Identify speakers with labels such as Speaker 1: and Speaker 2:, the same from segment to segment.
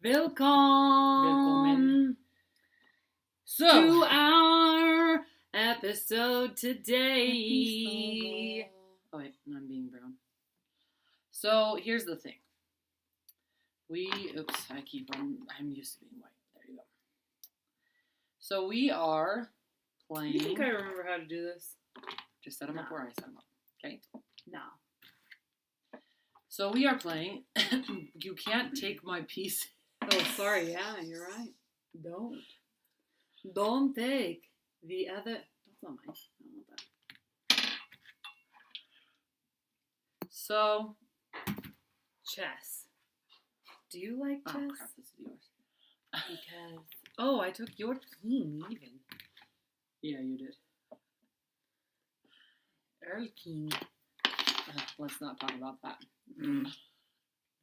Speaker 1: Willkommen.
Speaker 2: So,
Speaker 1: To our episode today.
Speaker 2: Oh wait, no, I'm being brown. So here's the thing. I'm used to being white. There you go. So we are playing.
Speaker 1: You think I remember how to do this?
Speaker 2: Just set them up where I set them up. Okay.
Speaker 1: No.
Speaker 2: So we are playing. You can't take my piece.
Speaker 1: Oh, sorry. Yeah, you're right. Don't take the other. That's not mine. I don't want that.
Speaker 2: So.
Speaker 1: Chess. Do you like chess?
Speaker 2: Oh crap! This is yours.
Speaker 1: Because I took your king even.
Speaker 2: Yeah, you did.
Speaker 1: Earl King.
Speaker 2: Let's not talk about that.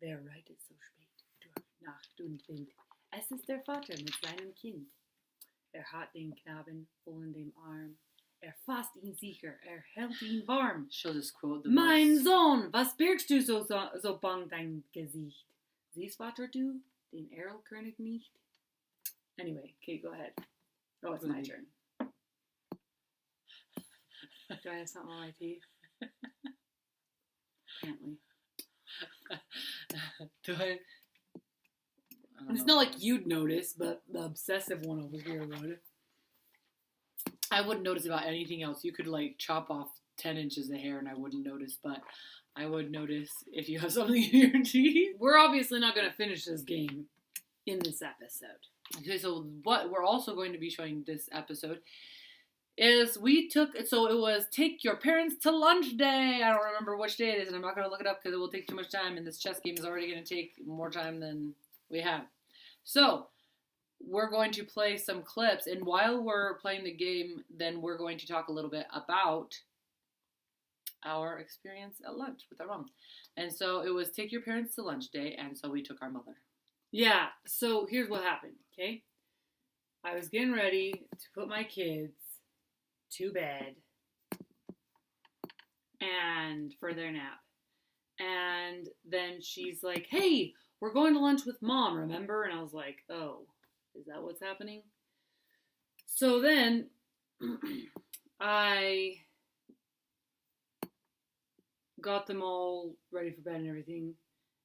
Speaker 1: Wer reitet so spät durch Nacht und Wind? Es ist der Vater mit seinem Kind. Hat den Knaben voll in dem Arm. Fasst ihn sicher, hält ihn warm.
Speaker 2: She'll just quote the
Speaker 1: Mein
Speaker 2: most.
Speaker 1: Sohn, was birgst du so bang dein Gesicht? Siehst Vater du den Erlkönig nicht? Anyway, okay, go ahead. Oh, it's my turn. Do I have something on my teeth? Apparently.
Speaker 2: Do I?
Speaker 1: It's not like you'd notice, but the obsessive one over here would.
Speaker 2: I wouldn't notice about anything else. You could like chop off 10 inches of hair and I wouldn't notice, but I would notice if you have something in your teeth.
Speaker 1: We're obviously not going to finish this game in this episode.
Speaker 2: Okay, so what we're also going to be showing this episode is it was take your parents to lunch day. I don't remember which day it is, and I'm not going to look it up because it will take too much time, and this chess game is already going to take more time than we have. So, we're going to play some clips, and while we're playing the game, then we're going to talk a little bit about our experience at lunch with our mom. And so, it was take your parents to lunch day, and so we took our mother.
Speaker 1: Yeah, so here's what happened, okay? I was getting ready to put my kids to bed and for their nap. And then she's like, hey, we're going to lunch with mom, remember? And I was like, oh, is that what's happening? So then I got them all ready for bed and everything.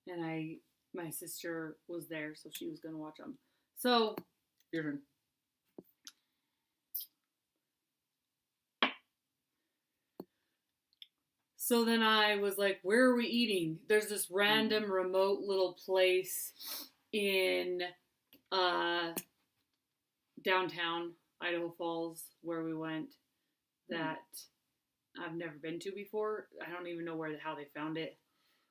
Speaker 1: And my sister was there, so she was going to watch them. So,
Speaker 2: Your turn.
Speaker 1: So then I was like, where are we eating? There's this random remote little place in downtown Idaho Falls where we went that I've never been to before. I don't even know how they found it.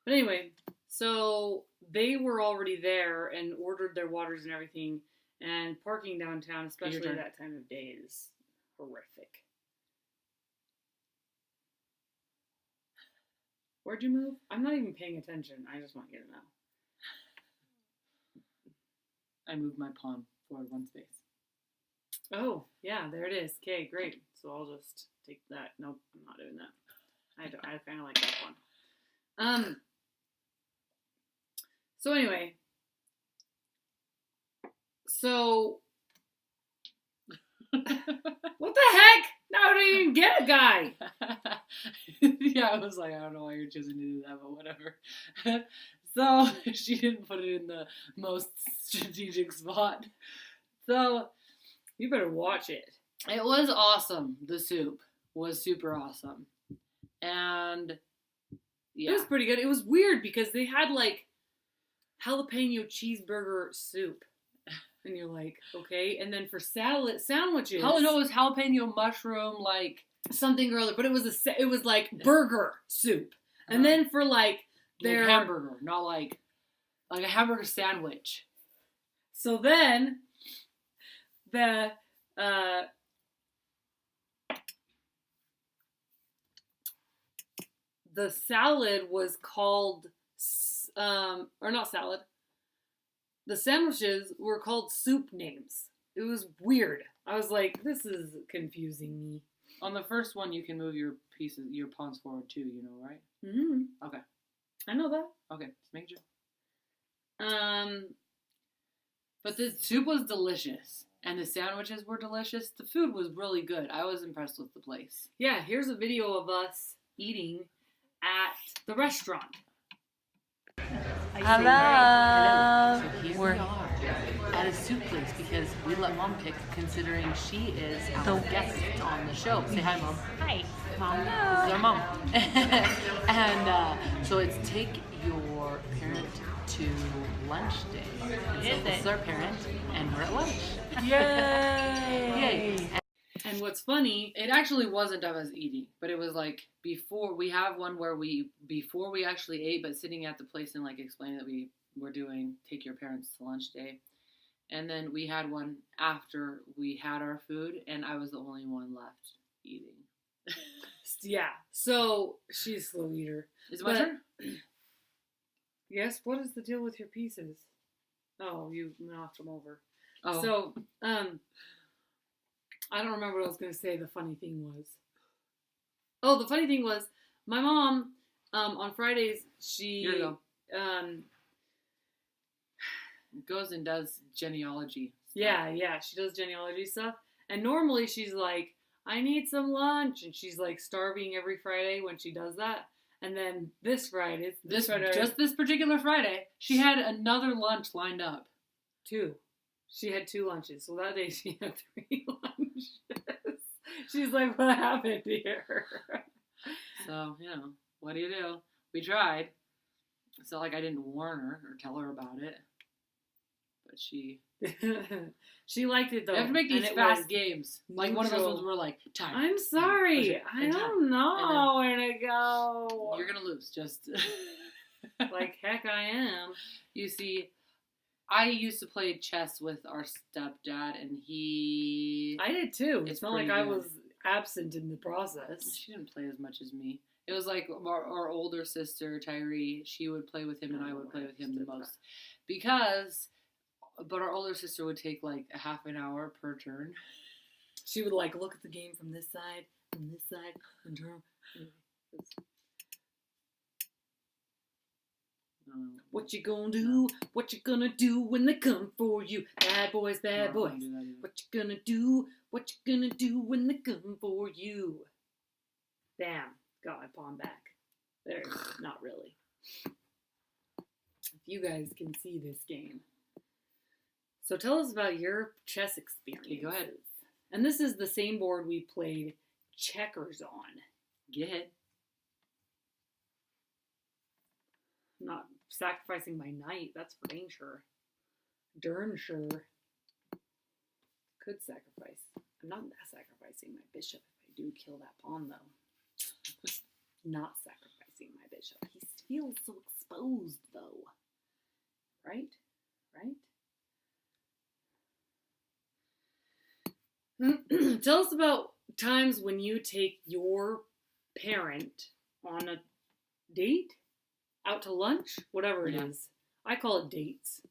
Speaker 1: But anyway, so they were already there and ordered their waters and everything. And parking downtown, especially that time of day, is horrific. Where'd you move? I'm not even paying attention. I just want you to know.
Speaker 2: I moved my pawn forward one space.
Speaker 1: Oh, yeah, there it is. Okay, great. So I'll just take that. Nope, I'm not doing that. I kind of like that one. So anyway. So. What the heck? Now I don't even get a guy.
Speaker 2: Yeah, I was like, I don't know why you're choosing to do that, but whatever. So, she didn't put it in the most strategic spot. So,
Speaker 1: you better watch it.
Speaker 2: It was awesome. The soup was super awesome. And, yeah.
Speaker 1: It was pretty good. It was weird because they had, like, jalapeno cheeseburger soup. And you're like, okay. And then for salad sandwiches.
Speaker 2: No, it was jalapeno mushroom, like
Speaker 1: something or other. But it was like burger soup. And then for like their
Speaker 2: hamburger, not like a hamburger sandwich.
Speaker 1: So then the salad was called or not salad. The sandwiches were called soup names. It was weird. I was like, this is confusing me.
Speaker 2: On the first one, you can move your pawns forward too, you know, right?
Speaker 1: Mm-hmm.
Speaker 2: Okay.
Speaker 1: I know that.
Speaker 2: Okay, just make sure. But the soup was delicious. And the sandwiches were delicious. The food was really good. I was impressed with the place.
Speaker 1: Yeah, here's a video of us eating at the restaurant.
Speaker 2: Hello. So here we are at a soup place because we let Mom pick, considering she is our guest on the show. Say hi, Mom.
Speaker 3: Hi.
Speaker 2: Mom. This is our mom. And so it's take your parent to lunch day. And so this is our parent, and we're at lunch.
Speaker 1: Yay!
Speaker 2: Yay!
Speaker 1: And what's funny,
Speaker 2: It actually wasn't of us eating, but it was like before. We have one where before we actually ate, but sitting at the place and like explaining that we were doing take your parents to lunch day. And then we had one after we had our food, and I was the only one left eating.
Speaker 1: yeah. So she's a slow eater.
Speaker 2: Is it my
Speaker 1: But-
Speaker 2: turn?
Speaker 1: Yes. What is the deal with your pieces? Oh, you knocked them over.
Speaker 2: Oh,
Speaker 1: So, I don't remember what I was going to say. The funny thing was, the funny thing was, my mom, on Fridays,
Speaker 2: here you go.
Speaker 1: um,
Speaker 2: Goes and does genealogy.
Speaker 1: yeah, she does genealogy stuff. And normally she's like, I need some lunch. And she's like starving every Friday when she does that. And then this Friday,
Speaker 2: This
Speaker 1: Friday,
Speaker 2: just this particular Friday, she had another lunch lined up.
Speaker 1: two. She had 2 lunches. So that day she had 3 lunches. She's like, what happened here?
Speaker 2: So, what do? We tried. It's not like I didn't warn her or tell her about it. But she...
Speaker 1: She liked it though.
Speaker 2: You have to make these
Speaker 1: and it
Speaker 2: fast
Speaker 1: was
Speaker 2: games. Like one of those
Speaker 1: neutral.
Speaker 2: ones where like, time.
Speaker 1: I'm sorry.
Speaker 2: And
Speaker 1: I
Speaker 2: time.
Speaker 1: don't know where to go.
Speaker 2: You're going to lose. Just...
Speaker 1: Like, heck I am.
Speaker 2: You see, I used to play chess with our stepdad, and he...
Speaker 1: I did too.
Speaker 2: It's
Speaker 1: It's not like
Speaker 2: pretty
Speaker 1: I
Speaker 2: good.
Speaker 1: was absent in the process.
Speaker 2: She didn't play as much as me. It was like our older sister, Tyree, she would play with him, and I would play with him the most. But our older sister would take like a half an hour per turn.
Speaker 1: She would like look at the game from this side, and turn. What you gonna do? What you gonna do when they come for you? Bad boys, bad boys. What you gonna do? What you gonna do when they come for you? Damn, got my pawn back. There, not really. If you guys can see this game. So tell us about your chess experience.
Speaker 2: Okay, go ahead.
Speaker 1: And this is the same board we played checkers on.
Speaker 2: Get it.
Speaker 1: I'm not sacrificing my knight, that's for dang sure. Darn sure. Could sacrifice. I'm not sacrificing my bishop if I do kill that pawn, though. Not sacrificing my bishop. He feels so exposed, though. Right? Tell us about times when you take your parent on a date? Out to lunch? Whatever it is. I call it dates.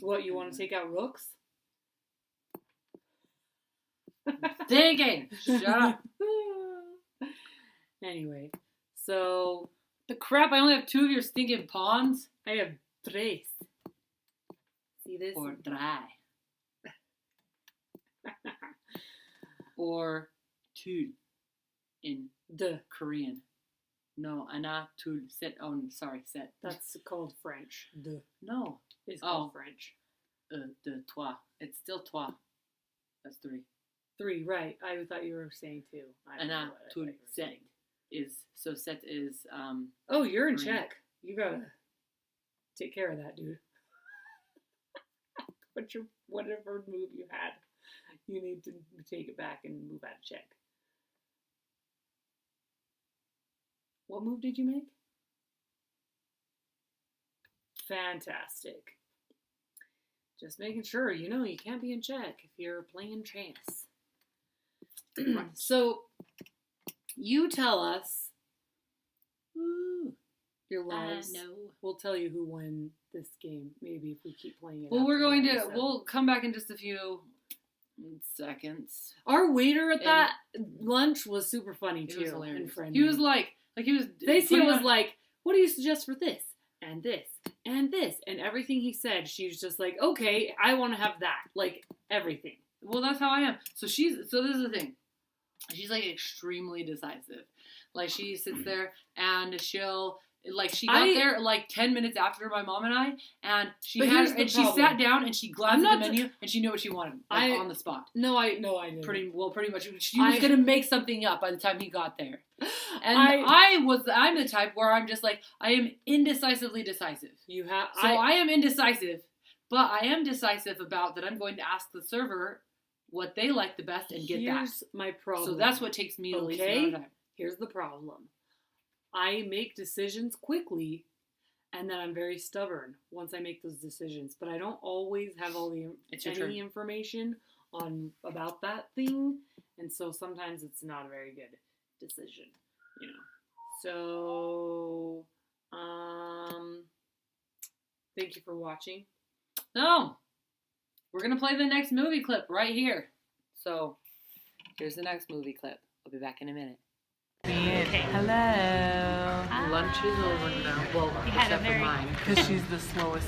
Speaker 1: What, you want to take out rooks?
Speaker 2: Thinking! Shut up.
Speaker 1: Anyway, so
Speaker 2: The crap, I only have 2 of your stinking pawns.
Speaker 1: I have tres. See this?
Speaker 2: Or dry. Or two in
Speaker 1: The.
Speaker 2: Korean. No, ana, tu, set. Oh, sorry, set.
Speaker 1: That's called French. The.
Speaker 2: No.
Speaker 1: It's called French.
Speaker 2: De, toi. It's still toi. That's 3.
Speaker 1: 3, right. I thought you were saying 2. I don't know
Speaker 2: Ana,
Speaker 1: what I
Speaker 2: tu,
Speaker 1: thought you were
Speaker 2: set.
Speaker 1: saying.
Speaker 2: So set is,
Speaker 1: Oh, you're in
Speaker 2: Korean.
Speaker 1: check. You gotta take care of that, dude. Whatever move you had, you need to take it back and move out of check. What move did you make? Fantastic. Just making sure, you can't be in check if you're playing chess. So, you tell us your loves.
Speaker 2: no.
Speaker 1: We'll tell you who won this game, maybe if we keep playing it.
Speaker 2: Well,
Speaker 1: after
Speaker 2: we're going
Speaker 1: the
Speaker 2: to,
Speaker 1: episode.
Speaker 2: we'll come back in just a few seconds.
Speaker 1: Our waiter at
Speaker 2: And-
Speaker 1: that lunch was super funny
Speaker 2: It
Speaker 1: too,
Speaker 2: was
Speaker 1: and
Speaker 2: hilarious.
Speaker 1: friendly.
Speaker 2: He was like he was.
Speaker 1: Dacia
Speaker 2: putting
Speaker 1: was
Speaker 2: on-
Speaker 1: like, what do you suggest for this? And this, and this, and everything he said, she was just like, okay, I want to have that. Like, everything.
Speaker 2: Well, that's how I am. So this is the thing. She's like extremely decisive. Like she sits there and she'll like she got there like 10 minutes after my mom and I, and she sat down and she glanced at the menu and she knew what she wanted on the spot.
Speaker 1: No, I didn't.
Speaker 2: Pretty much. She was gonna make something up by the time he got there. And I'm the type where I'm just like, I am indecisively decisive. I am indecisive, but I am decisive about that I'm going to ask the server what they like the best and get that.
Speaker 1: Here's my problem.
Speaker 2: So that's what takes me the least amount of time.
Speaker 1: Here's the problem. I make decisions quickly, and then I'm very stubborn once I make those decisions. But I don't always have all the any information about that thing, and so sometimes it's not a very good decision, you know. So, thank you for watching.
Speaker 2: No, we're gonna play the next movie clip right here. So, here's the next movie clip. I'll be back in a minute.
Speaker 3: Okay. Hello.
Speaker 2: Hi. Lunch is over now. Well, except for mine.
Speaker 3: Because she's the slowest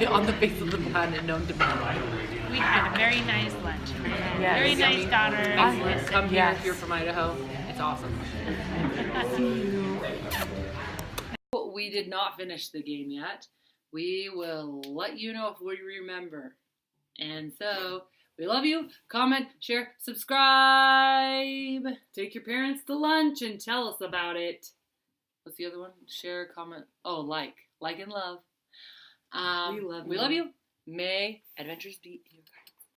Speaker 2: on the face of the planet known to man.
Speaker 4: We had a very nice lunch. Very nice daughter.
Speaker 2: Come here if you're from Idaho. It's awesome. We did not finish the game yet. We will let you know if we remember. And so, we love you. Comment, share, subscribe.
Speaker 1: Take your parents to lunch and tell us about it.
Speaker 2: What's the other one? Share, comment. Oh, like and love.
Speaker 1: We love you.
Speaker 2: We love you. May adventures be in your garden.